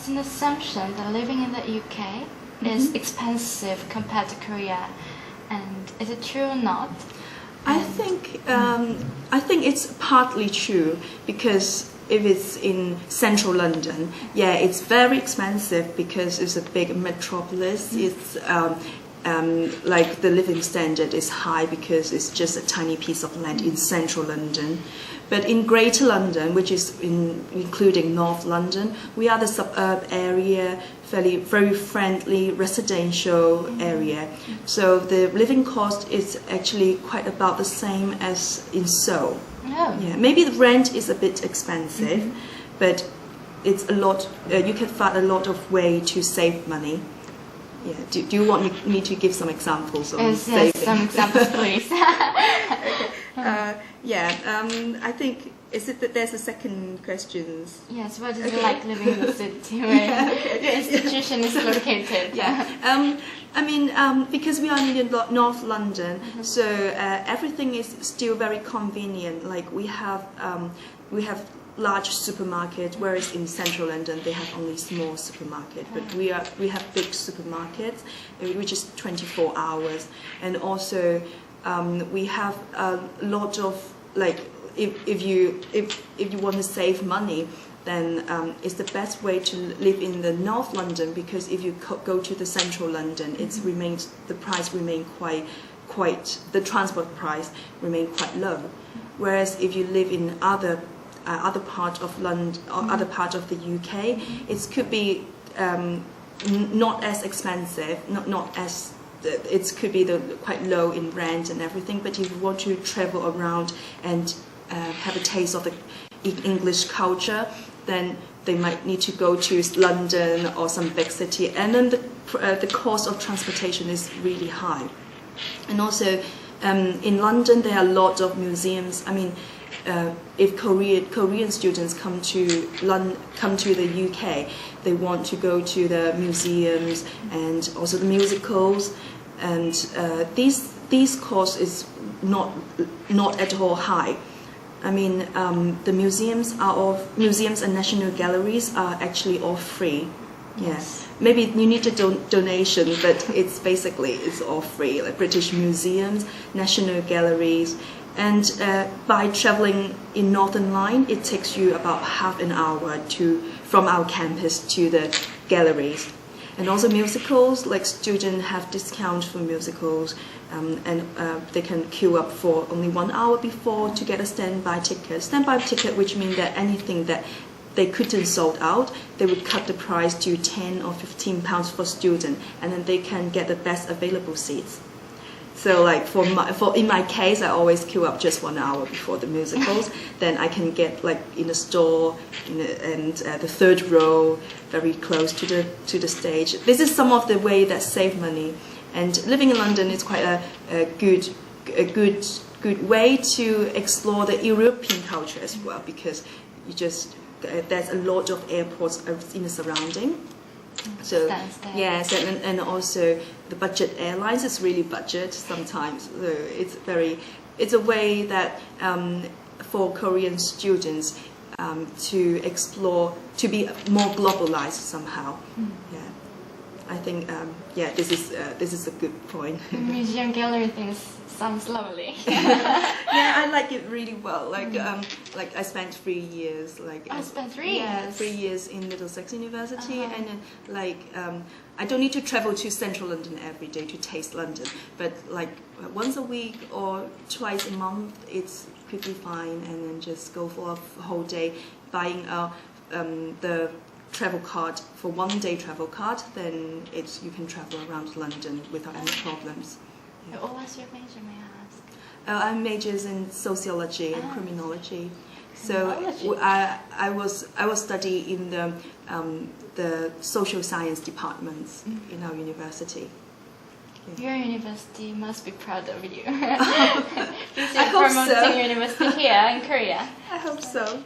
there's an assumption that living in the UK is expensive compared to Korea, and is it true or not? I think it's partly true, because if it's in central London, yeah, it's very expensive because it's a big metropolis. It's like the living standard is high because it's just a tiny piece of land in central London. But in Greater London, which is including North London, we are the suburb area, very friendly residential area. So the living cost is actually quite about the same as in Seoul. Oh. Yeah, maybe the rent is a bit expensive, but it's a lot. You can find a lot of way to save money. Yeah. Do you want me to give some examples of saving? Yes, some examples, please. I think, is it that there's a second question? Yes, where do you like living in the city where your institution is located? Yeah. Because we are in North London, so everything is still very convenient. Like we have large supermarket, whereas in central London they have only small supermarket. But we have big supermarkets, which is 24 hours, and also we have a lot of, like, if you want to save money, then it's the best way to live in the North London, because if you go to the central London, the price remain quite the transport price remain quite low. Whereas if you live in other part of London or other part of the UK, it could be not as expensive, not as it could be quite low in rent and everything. But if you want to travel around and have a taste of the English culture, then they might need to go to London or some big city, and then the cost of transportation is really high. And also in London there are a lot of museums. I mean, if Korean students come to the UK, they want to go to the museums and also the musicals, and these costs is not at all high. I mean, the museums and national galleries are actually all free. Yes. Maybe you need a donation, but it's all free. Like British museums, national galleries, and by traveling in Northern Line, it takes you about half an hour from our campus to the galleries. And also musicals, like students have discount for musicals, and they can queue up for only 1 hour before to get a standby ticket. Standby ticket, which means that anything that they couldn't sold out, they would cut the price to £10 or £15 for student, and then they can get the best available seats. So, like in my case, I always queue up just 1 hour before the musicals. Then I can get like in a store, and the third row, very close to the stage. This is some of the way that save money. And living in London is quite a good way to explore the European culture as well, because there's a lot of airports in the surrounding. So yes, and also the budget airlines is really budget sometimes. So it's a way that for Korean students to explore, to be more globalized somehow. Yeah, I think this is a good point. Museum gallery things sounds lovely. Yeah, I like it really well. Like I spent 3 years. I spent 3 years. Yeah, 3 years in Middlesex University, and then I don't need to travel to central London every day to taste London, but like once a week or twice a month, it's pretty fine. And then just go for a whole day buying the travel card for 1 day travel card. Then you can travel around London without any problems. Yeah. What was your major, may I ask? I majors in sociology and criminology. So I was studying in the social science departments in our university. Yeah. Your university must be proud of you. I hope promoting so. your university here in Korea. I hope so.